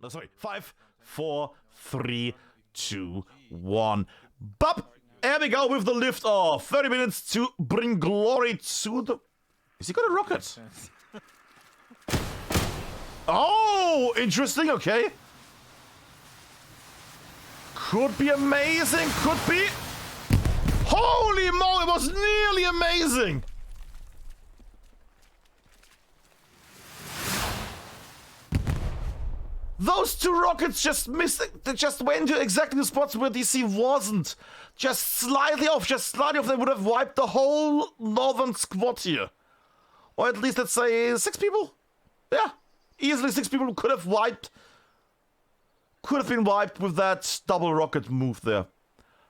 No, sorry. 5, 4, 3, 2, 1. Bop! There we go with the lift off. 30 minutes to bring glory to the... Is he got a rocket? Oh, interesting. Okay. Could be amazing. Could be... Holy moly, it was nearly amazing. Those two rockets just missed. They just went to exactly the spots where DC wasn't. Just slightly off. Just slightly off. They would have wiped the whole northern squad here. Or at least, let's say, 6 people. Yeah. Easily 6 people could have wiped. Could have been wiped with that double rocket move there.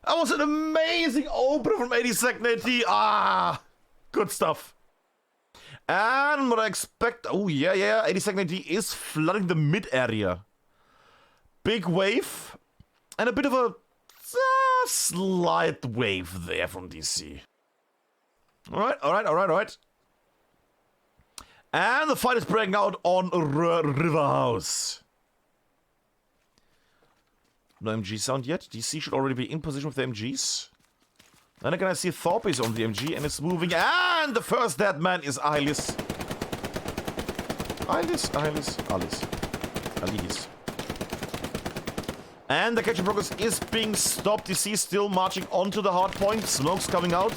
That was an amazing opener from 82nd AT. Ah. Good stuff. And what I expect... Oh, yeah. 82nd AT is flooding the mid area. Big wave. And a bit of a slight wave there from DC. Alright. And the fight is breaking out on River House. No MG sound yet. DC should already be in position with the MGs. Then again, I see Thorpe is on the MG and it's moving. And the first dead man is Alice. And the catch and progress is being stopped. DC still marching onto the hard point. Smoke's coming out.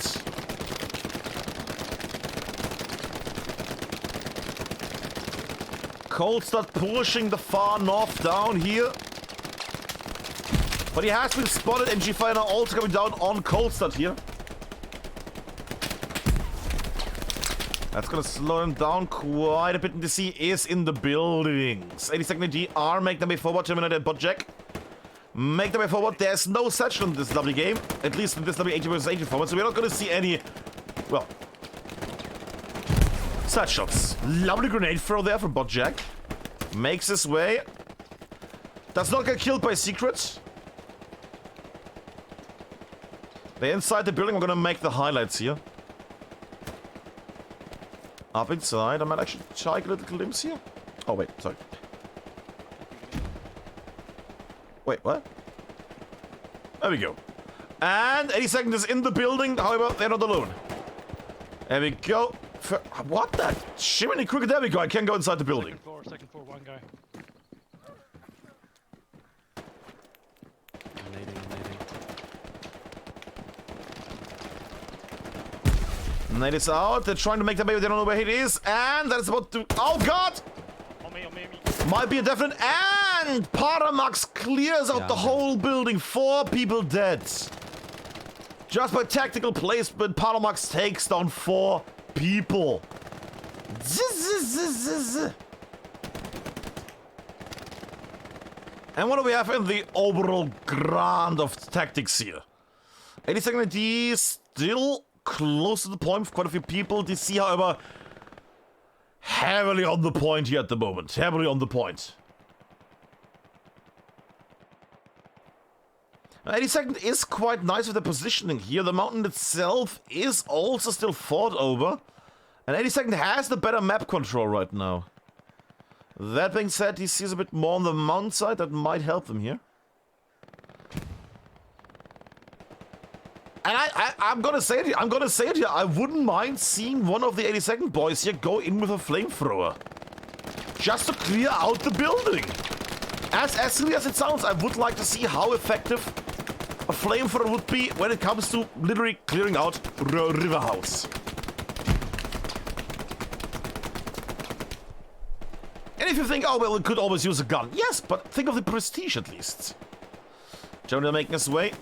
Cold start pushing the far north down here. But he has been spotted. MG fire now also coming down on Coldstad here. That's gonna slow him down quite a bit. And DC is in the buildings. 82nd AT are make their way forward. Terminator and Botjack make their way forward. There's no Satchel in this lovely game. At least in this lovely 80 vs 80 format. So we're not gonna see any... Well... Satchels. Lovely grenade throw there from Botjack. Makes his way. Does not get killed by Secret. They're inside the building. We're gonna make the highlights here. Up inside. I might actually try a little glimpse here. Oh, wait. Sorry. Wait, what? There we go. And 82nd is in the building. However, they're not alone. There we go. What the? Shimmy cricket. There we go. I can go inside the building. Second floor, one guy. Nade is out. They're trying to make that baby. They don't know where it is. And that is about to... Oh, God! On me. Might be a definite... And Paramax clears out the whole building. 4 people dead. Just by tactical placement, Paramax takes down 4 people. And what do we have in the overall grand of tactics here? 82nd AT still... close to the point with quite a few people. DC, however, heavily on the point here at the moment. Heavily on the point. 82nd is quite nice with the positioning here. The mountain itself is also still fought over. And 82nd has the better map control right now. That being said, DC is a bit more on the mountain side. That might help them here. And I'm gonna say it here, I wouldn't mind seeing one of the 82nd boys here go in with a flamethrower. Just to clear out the building. As silly as it sounds, I would like to see how effective a flamethrower would be when it comes to literally clearing out River House. And if you think, oh well, we could always use a gun. Yes, but think of the prestige at least. Generally making his way.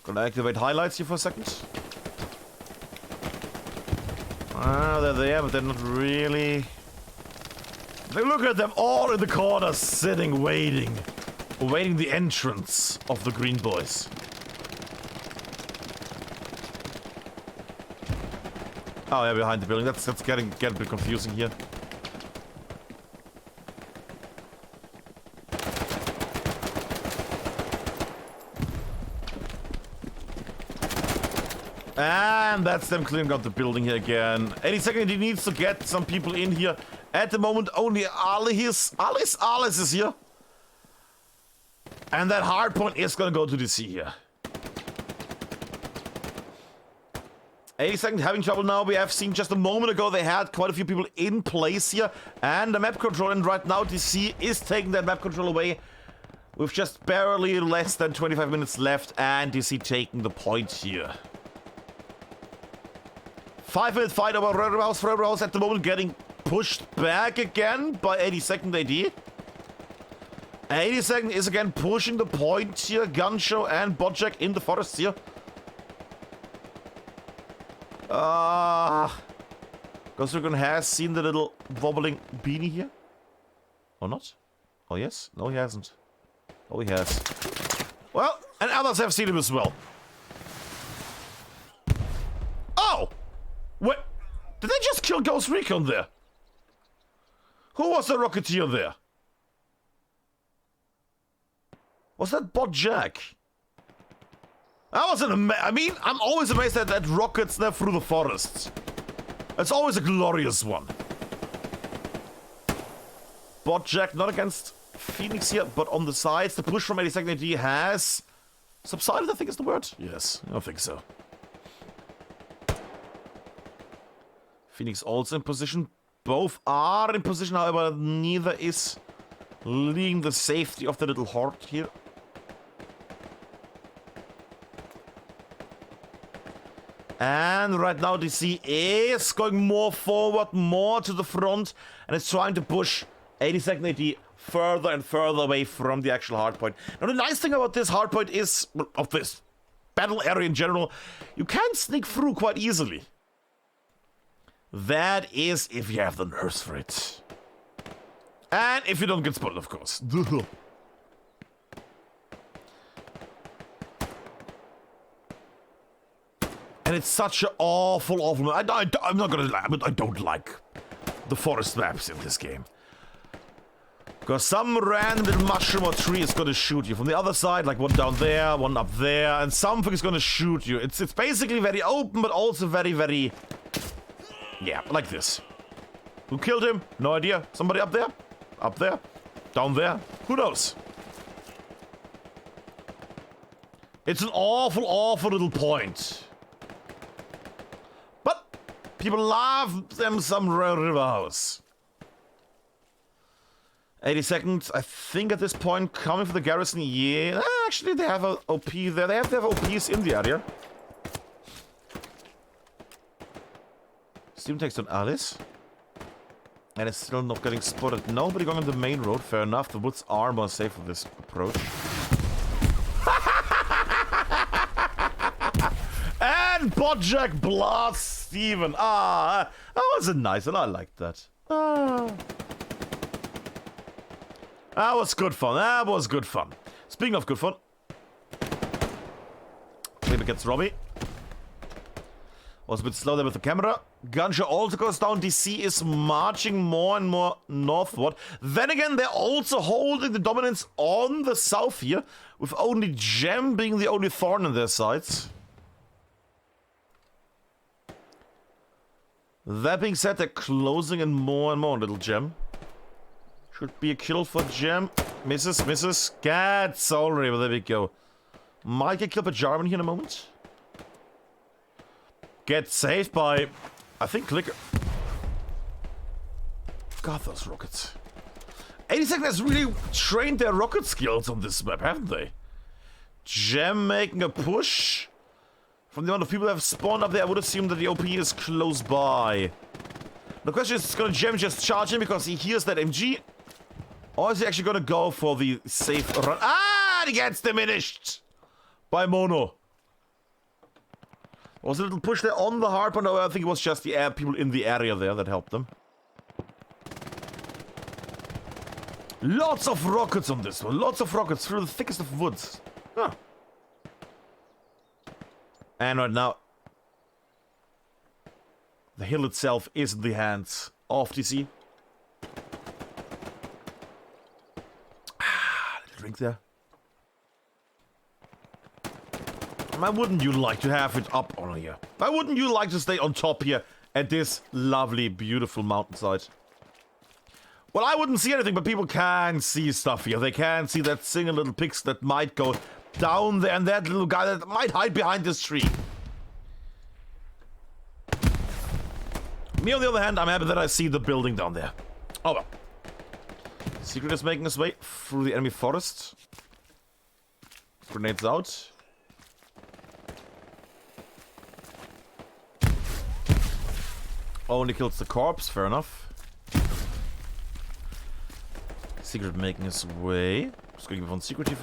Gonna activate highlights here for a second. Ah, they're there, but they're not really... Look at them all in the corner, sitting, waiting. Awaiting the entrance of the green boys. Oh, yeah, behind the building. That's getting a bit confusing here. And that's them clearing out the building here again. 82nd, he needs to get some people in here At the moment, only Alice is here. And that hardpoint is gonna go to the sea here. 82nd having trouble now. We have seen just a moment ago they had quite a few people in place here. And the map control, and right now DC is taking that map control away. With just barely less than 25 minutes left, and DC taking the point here. 5-minute fight over Roadhouse at the moment, getting pushed back again by 82nd AD. 82nd is again pushing the point here. Gunshow and Bodjack in the forest here. Ghost Recon has seen the little wobbling beanie here. Or not? Oh yes? No, he hasn't. Oh, he has. Well, and others have seen him as well. Oh! Wait, did they just kill Ghost Recon there? Who was the Rocketeer there? Was that Bodjack? That was I mean, I'm always amazed that rockets snap through the forests. It's always a glorious one. Bodjack not against Phoenix here, but on the sides. The push from 82nd AD has subsided, I think is the word. Yes, I think so. Phoenix also in position. Both are in position, however, neither is leading the safety of the little horde here. And right now DC is going more forward, more to the front, and is trying to push 82nd AD further and further away from the actual hardpoint. Now the nice thing about this hardpoint is, well, of this battle area in general, you can sneak through quite easily. That is if you have the nerves for it. And if you don't get spotted, of course. And it's such an awful map. I'm not gonna lie, but I don't like the forest maps in this game. Because some random little mushroom or tree is gonna shoot you from the other side, like one down there, one up there, and something is gonna shoot you. It's basically very open, but also very, very... yeah, like this. Who killed him? No idea. Somebody up there? Up there? Down there? Who knows? It's an awful little point. But people love them some river house. 82nd, I think at this point, coming for the garrison. Yeah, actually they have a OP there. They have to have OPs in the area. Steam takes on Alice. And it's still not getting spotted. Nobody going on the main road. Fair enough. The woods are more safe for this approach. And Bodjack blasts Steven. Ah, that was a nice one. I liked that. Ah. That was good fun. That was good fun. Speaking of good fun. Maybe gets Robbie. Was a bit slow there with the camera. Gunshow also goes down. DC is marching more and more northward. Then again, they're also holding the dominance on the south here, with only Gem being the only thorn in their sides. That being said, they're closing in more and more, little Gem. Should be a kill for Gem. Misses. God, sorry, but there we go. Might get killed by Jarman here in a moment. Get saved by, I think, Clicker. God, those rockets. 82nd has really trained their rocket skills on this map, haven't they? Gem making a push. From the amount of people that have spawned up there, I would assume that the OP is close by. The question is gonna Gem just charge him because he hears that MG? Or is he actually gonna go for the safe run? Ah, he gets diminished by Mono. Was a little push there on the hardpoint. No, I think it was just the people in the area there that helped them. Lots of rockets on this one. Lots of rockets through the thickest of woods. Huh. And right now, the hill itself is in the hands of DC. Ah, little drink there. Why wouldn't you like to have it up on here? Why wouldn't you like to stay on top here at this lovely, beautiful mountainside? Well, I wouldn't see anything, but people can see stuff here. They can see that single little pix that might go down there, and that little guy that might hide behind this tree. Me, on the other hand, I'm happy that I see the building down there. Oh well. Secret is making his way through the enemy forest. Grenades out. Only kills the corpse, fair enough. Secret making his way. Just gonna give one secret here.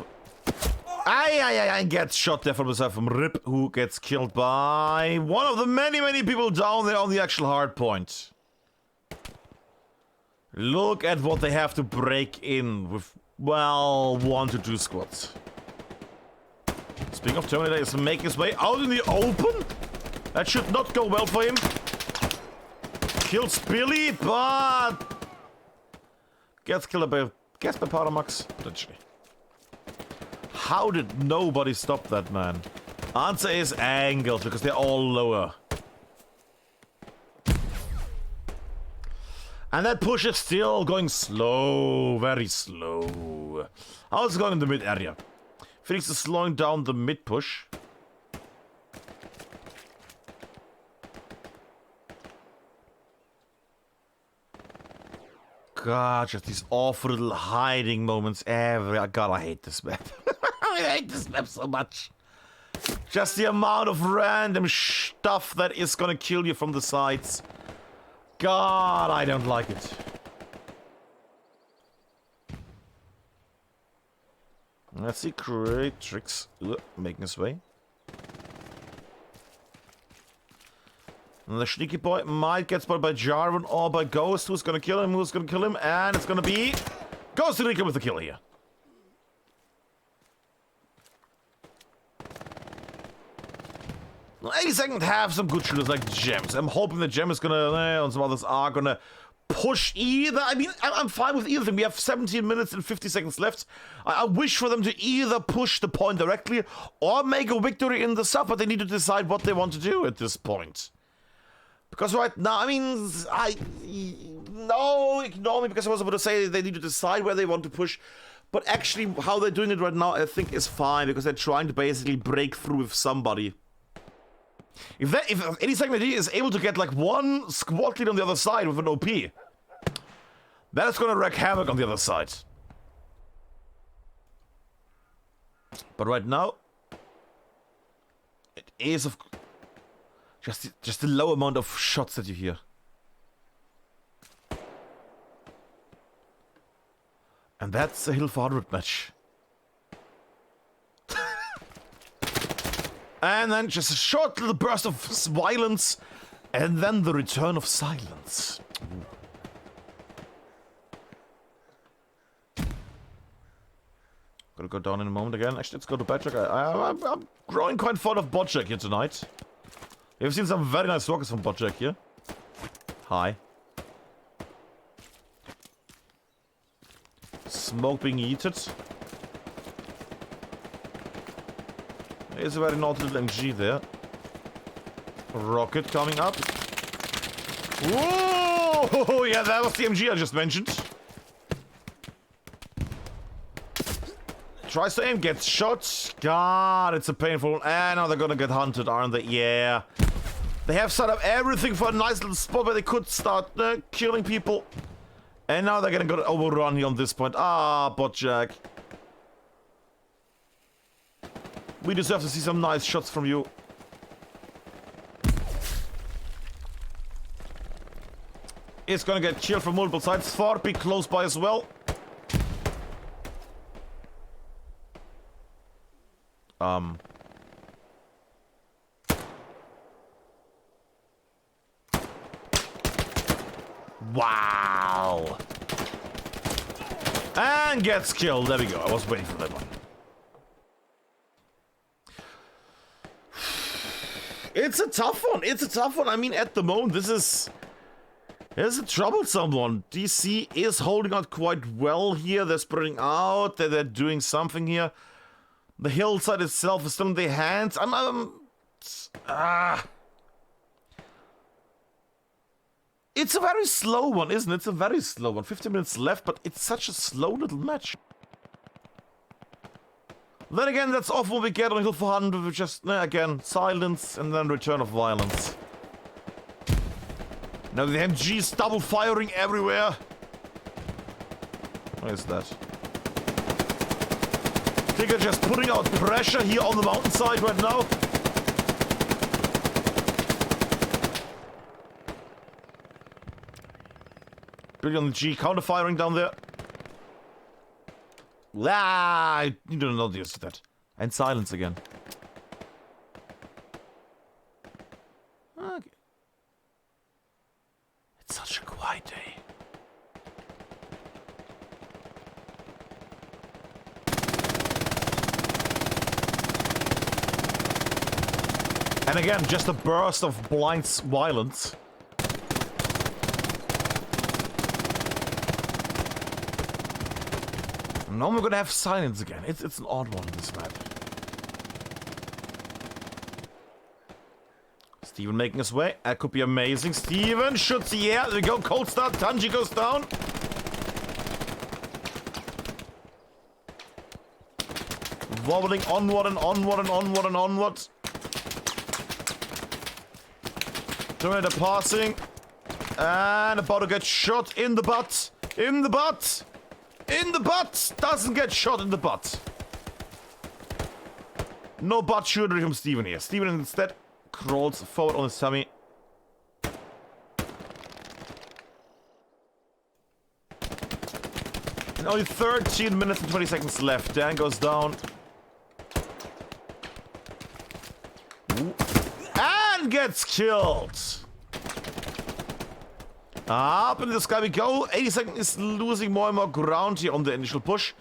Aye, gets shot there from the side from Rip, who gets killed by one of the many people down there on the actual hardpoint. Look at what they have to break in with, well, 1 to 2 squads. Speaking of Terminator, is making his way out in the open? That should not go well for him. Kills Billy, but gets killed by powder max, potentially. How did nobody stop that man? Answer is angles, because they're all lower. And that push is still going slow, very slow. How's it going in the mid area? Felix is slowing down the mid push. God, just these awful little hiding moments every... God, I hate this map. I hate this map so much. Just the amount of random stuff that is gonna kill you from the sides. God, I don't like it. Let's see, great tricks. Making his way. And the sneaky boy might get spotted by Jarvan or by Ghost. Who's gonna kill him? Who's gonna kill him? And it's gonna be Ghost Recon with the kill here. Well, 82nd have some good shooters like Gems. I'm hoping the Gem is gonna, and some others are gonna push either. I mean, I'm fine with either thing. We have 17 minutes and 50 seconds left. I wish for them to either push the point directly or make a victory in the sub, but they need to decide what they want to do at this point. Because right now, I mean, no, ignore me, because I was about to say they need to decide where they want to push. But actually, how they're doing it right now, I think is fine, because they're trying to basically break through with somebody. If any second ID is able to get like one squad lead on the other side with an OP, that's gonna wreak havoc on the other side. But right now, it is of just the low amount of shots that you hear. And that's a Hill for 100 match. And then just a short little burst of violence, and then the return of silence. Ooh. Gonna go down in a moment again. Actually, let's go to Botjack. I'm growing quite fond of Botjack here tonight. We've seen some very nice rockets from Botjack here. Hi. Smoke being yeeted. There's a very naughty little MG there. Rocket coming up. Whoa! Yeah, that was the MG I just mentioned. Tries to aim, gets shot. God, it's a painful one. And now they're gonna get hunted, aren't they? Yeah. They have set up everything for a nice little spot where they could start killing people. And now they're gonna get overrun here on this point. Ah, Botjack. We deserve to see some nice shots from you. It's gonna get killed from multiple sides. Farpy close by as well. Wow. And gets killed. There we go. I was waiting for that one. It's a tough one. It's a tough one. I mean, at the moment, this is a troublesome one. DC is holding out quite well here. They're spreading out. They're doing something here. The hillside itself is still in their hands. It's a very slow one, isn't it? It's a very slow one. 15 minutes left, but it's such a slow little match. Then again, that's often what we get on Hill 400, with just, again, silence and then return of violence. Now the MG's double firing everywhere. What is that? I think they're just putting out pressure here on the mountainside right now. Billy on the G, counter-firing down there. Ah, you don't know the use of that. And silence again. Okay. It's such a quiet day. And again, just a burst of blind violence. Now we're gonna have silence again. It's an odd one in this map. Steven making his way. That could be amazing. Steven shoots the air. There we go. Cold start. Tanji goes down. Wobbling onward and onward and onward and onward. Tornado passing. And about to get shot in the butt. In the butt. In the butt! Doesn't get shot in the butt. No butt shooter from Steven here. Steven instead crawls forward on his tummy. And only 13 minutes and 20 seconds left. Dan goes down. Ooh. And gets killed. Up in the sky we go. 82nd is losing more and more ground here on the initial push.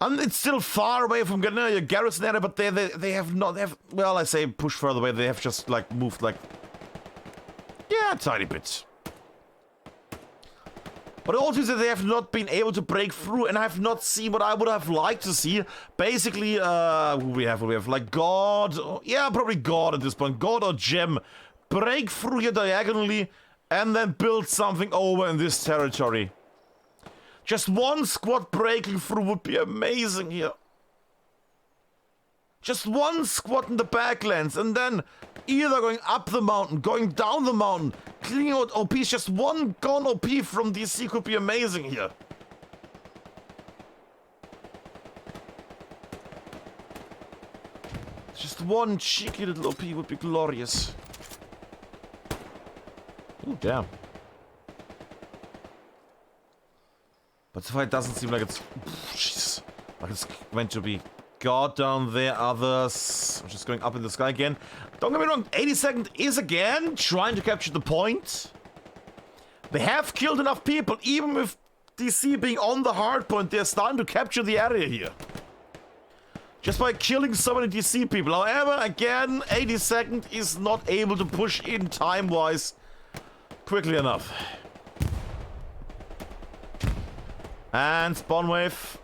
And it's still far away from getting a garrison area, but they have not, well, I say push further away, they have just, like, moved, like, yeah, a tiny bit. But also that they have not been able to break through, and I have not seen what I would have liked to see. Basically, who we have, like, God, yeah, probably God at this point, God or Gem, break through here diagonally, and then build something over in this territory. Just one squad breaking through would be amazing here. Just one squad in the backlands, and then either going up the mountain, going down the mountain, cleaning out OPs. Just one gone OP from DC could be amazing here. Just one cheeky little OP would be glorious. Oh, damn. But so far it doesn't seem like it's... Jeez. Like it's meant to be. God down there, others. I'm just going up in the sky again. Don't get me wrong, 82nd is again trying to capture the point. They have killed enough people, even with DC being on the hardpoint, they're starting to capture the area here. Just by killing so many DC people. However, again, 82nd is not able to push in time-wise quickly enough. And spawn wave.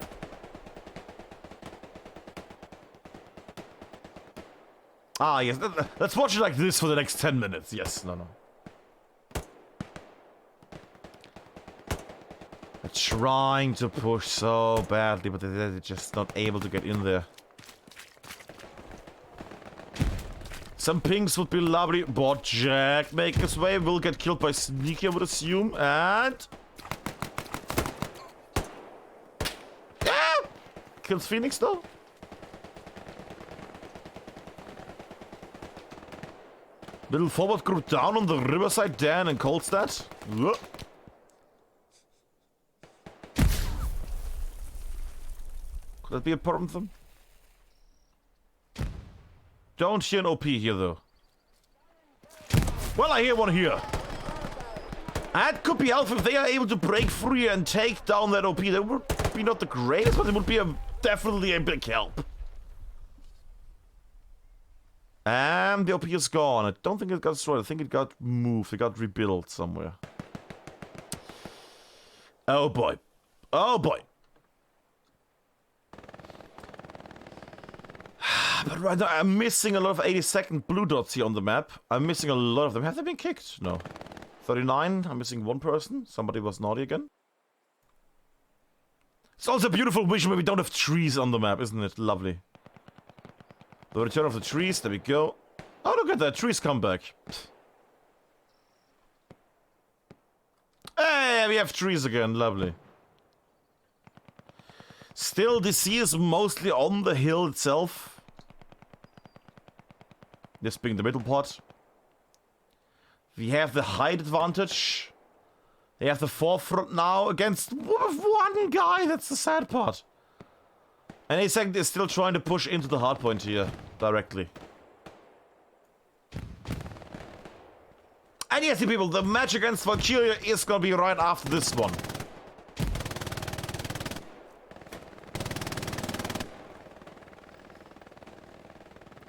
Ah, yes. Let's watch it like this for the next 10 minutes. Yes, no. They're trying to push so badly, but they're just not able to get in there. Some pings would be lovely. Bot Jack make his way. Will get killed by Sneaky, I would assume. And... yeah! Kills Phoenix, though. Little forward group down on the riverside, Dan and Coldstad. Could that be a problem for them? Don't hear an OP here, though. Well, I hear one here. That could be helpful if they are able to break free and take down that OP. That would be not the greatest, but it would be definitely a big help. And the OP is gone. I don't think it got destroyed. I think it got moved. It got rebuilt somewhere. Oh boy. Oh boy. But right now, I'm missing a lot of 82nd blue dots here on the map. I'm missing a lot of them. Have they been kicked? No. 39. I'm missing one person. Somebody was naughty again. It's also a beautiful vision where we don't have trees on the map, isn't it? Lovely. The return of the trees. There we go. Oh, look at that. Trees come back. Hey, we have trees again. Lovely. Still, DC is mostly on the hill itself. This being the middle part. We have the height advantage. They have the forefront now against one guy. That's the sad part. And A2 is still trying to push into the hardpoint here directly. And yes, people, the match against Valkyria is gonna be right after this one.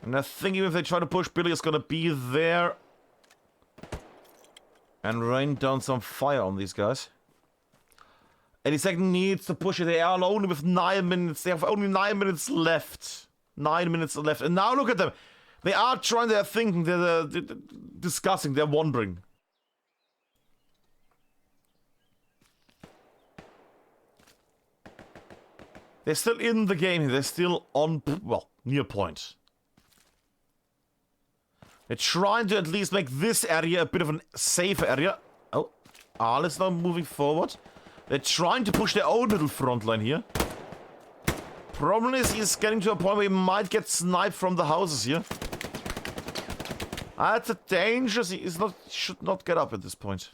And I think even if they try to push, Billy is gonna be there. And rain down some fire on these guys. 82nd needs to push it. They are only with 9 minutes. They have only 9 minutes left. 9 minutes left. And now look at them. They are trying, they're thinking, they're discussing, they're wondering. They're still in the game. They're still on, well, near point. They're trying to at least make this area a bit of a safer area. Oh, Arl is now moving forward. They're trying to push their own little front line here. Problem is, he's getting to a point where he might get sniped from the houses here. That's a dangerous. He should not get up at this point.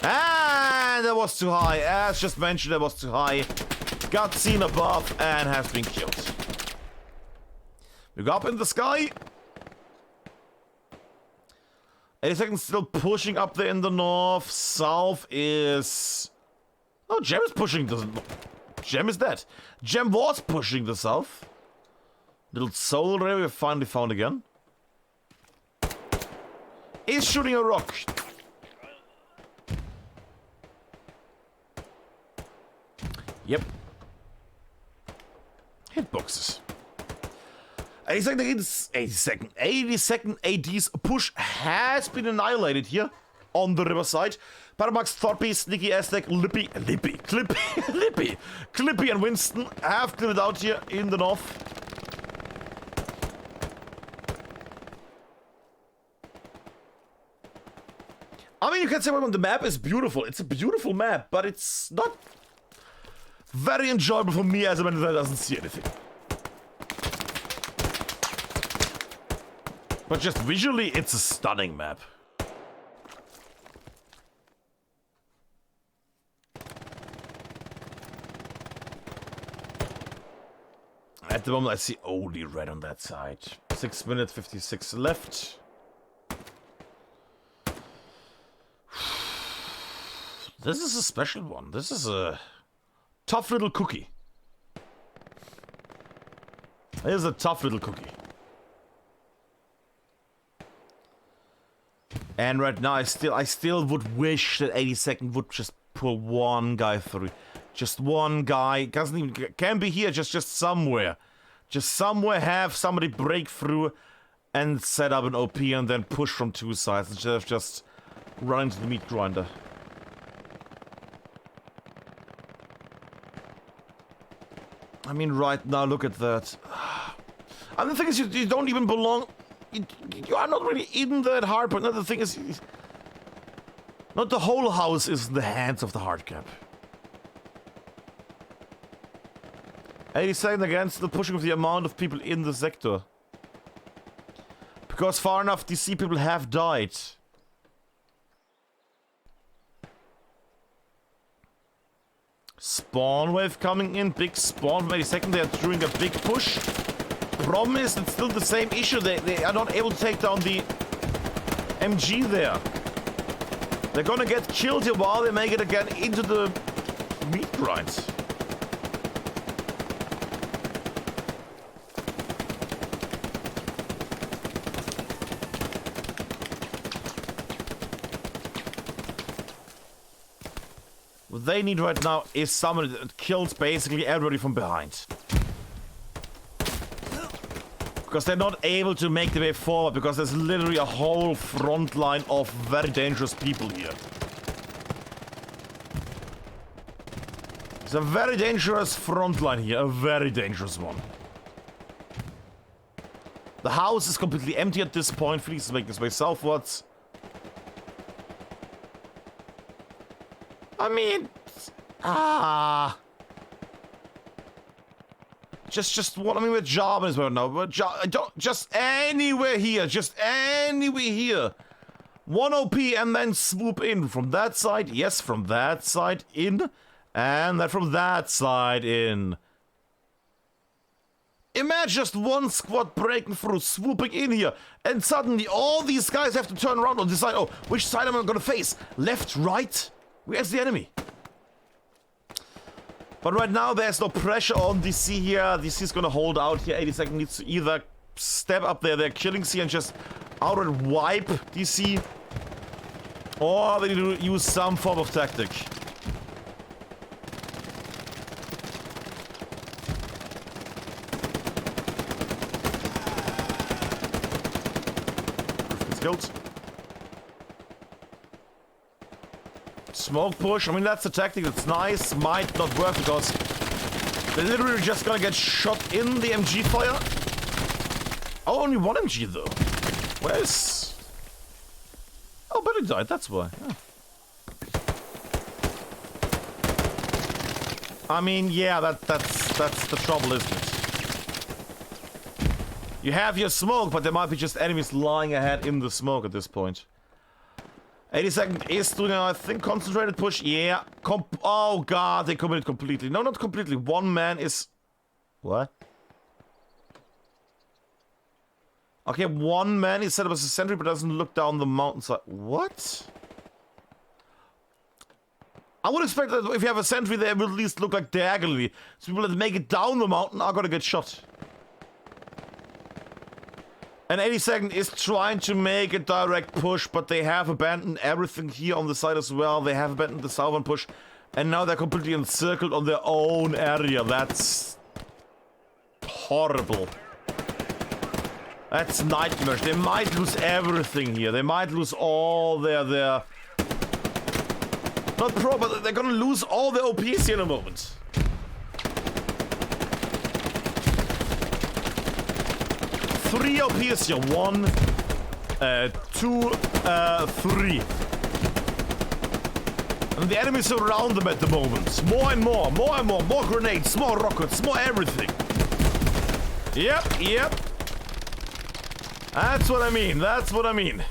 And that was too high. As just mentioned, that was too high. Got seen above and has been killed. We go up in the sky. 82nd still pushing up there in the north. South is... Oh, Gem is pushing the... Gem is dead. Gem was pushing the south. Little soul ray we finally found again. He's shooting a rock. Yep. Hitboxes. 82nd AD's push has been annihilated here on the riverside. Paramax, Thorpe, Sneaky, Aztec, Clippy and Winston have cleared it out here in the north. I mean, you can say, well, the map is beautiful. It's a beautiful map, but it's not very enjoyable for me as a man that doesn't see anything. But just visually, it's a stunning map. At the moment, I see only red on that side. 6 minutes, 56 left. This is a special one. This is a tough little cookie. It is a tough little cookie. And right now, I still would wish that 82nd would just pull one guy through. Just one guy. Can be here, just somewhere. Just somewhere have somebody break through and set up an OP and then push from two sides instead of just running to the meat grinder. I mean, right now, look at that. And the thing is, you don't even belong... You are not really in that hardpoint. Another thing is... Not the whole house is in the hands of the hardcap. 82nd against the pushing of the amount of people in the sector. Because far enough, DC people have died. Spawn wave coming in, big spawn from 82nd, they are doing a big push. Problem is, it's still the same issue, they are not able to take down the MG there. They're gonna get killed here while they make it again into the meat grind. What they need right now is somebody that kills basically everybody from behind. Because they're not able to make their way forward, because there's literally a whole front line of very dangerous people here. It's a very dangerous front line here, a very dangerous one. The house is completely empty at this point. Felix is making his way southwards. I mean... Just what I mean with Jarvan is right now. But just anywhere here. Just anywhere here. 1 OP and then swoop in. From that side. Yes, from that side in. And then from that side in. Imagine just one squad breaking through, swooping in here. And suddenly all these guys have to turn around and decide, oh, which side am I gonna face? Left, right? Where's the enemy? But right now, there's no pressure on DC here. DC is gonna hold out here. 82nd needs to either step up their killings here and just outright wipe DC. Or they need to use some form of tactic. Gets killed. Smoke push, I mean that's a tactic that's nice, might not work because they're literally just gonna get shot in the MG fire. Oh, only one MG though. Where's... Oh, but it died, that's why. Oh. I mean, yeah, that's the trouble, isn't it? You have your smoke, but there might be just enemies lying ahead in the smoke at this point. 82nd is doing, I think, concentrated push. Yeah. Oh, God. They committed completely. No, not completely. One man is... What? Okay, one man is set up as a sentry, but doesn't look down the mountainside. What? I would expect that if you have a sentry there, it will at least look like diagonally. So people that make it down the mountain are gonna get shot. And 82nd is trying to make a direct push, but they have abandoned everything here on the side as well. They have abandoned the southern push, and now they're completely encircled on their own area. That's horrible. That's nightmarish. They might lose everything here. They might lose all their... Not pro, but they're gonna lose all their OPs here in a moment. Three OPs here. 1, 2, 3. And the enemies surround them at the moment. More and more, more and more. More grenades, more rockets, more everything. Yep, yep. That's what I mean. That's what I mean.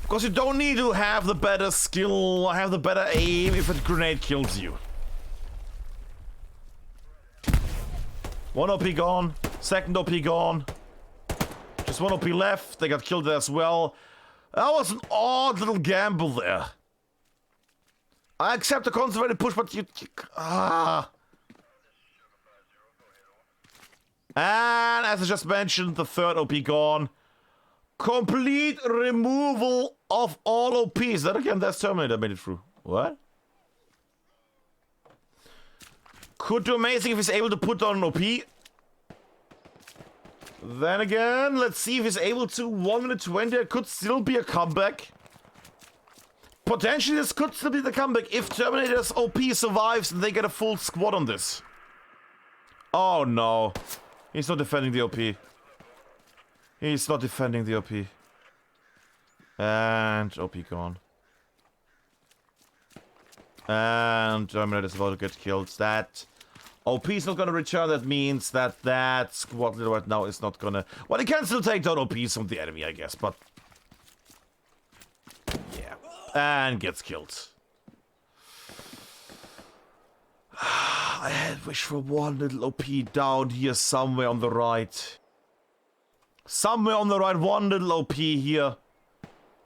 Because you don't need to have the better skill or have the better aim if a grenade kills you. 1 OP gone. Second OP gone. Just 1 OP left. They got killed as well. That was an odd little gamble there. I accept the conservative push, but you And as I just mentioned, the third OP gone. Complete removal of all OPs. That again, that's Terminator made it through. What? Could do amazing if he's able to put down an OP. Then again, let's see if he's able to. 1 minute 20, it could still be a comeback. Potentially this could still be the comeback if Terminator's OP survives and they get a full squad on this. Oh no. He's not defending the OP. He's not defending the OP. And OP gone. And Terminator's about to get killed. That OP is not gonna return. That means that that squad leader right now is not gonna... Well, he can still take down OPs from the enemy, I guess, but... Yeah. And gets killed. I had wished for one little OP down here somewhere on the right. Somewhere on the right, one little OP here.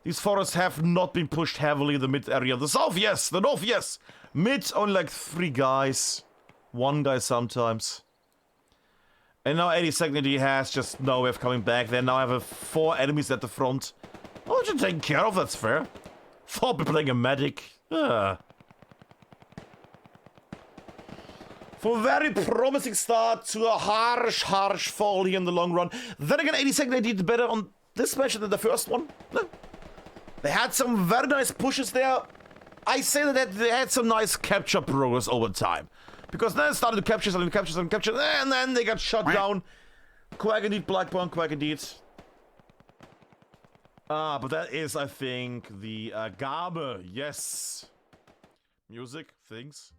These forests have not been pushed heavily in the mid area. The south, yes. The north, yes. Mid, only like 3 guys. 1 guy sometimes. And now 82nd he has just no way of coming back. They now have 4 enemies at the front. Oh, you're taken care of, that's fair. 4 people playing a medic. For a very promising start to a harsh fall here in the long run. Then again, 82nd they did better on this match than the first one. No. They had some very nice pushes there. I say that they had some nice capture progress over time. Because then it started to capture, and then they got shot down. Quack indeed, Blackburn, quack indeed. But that is, I think, the Gabe. Yes. Music, things.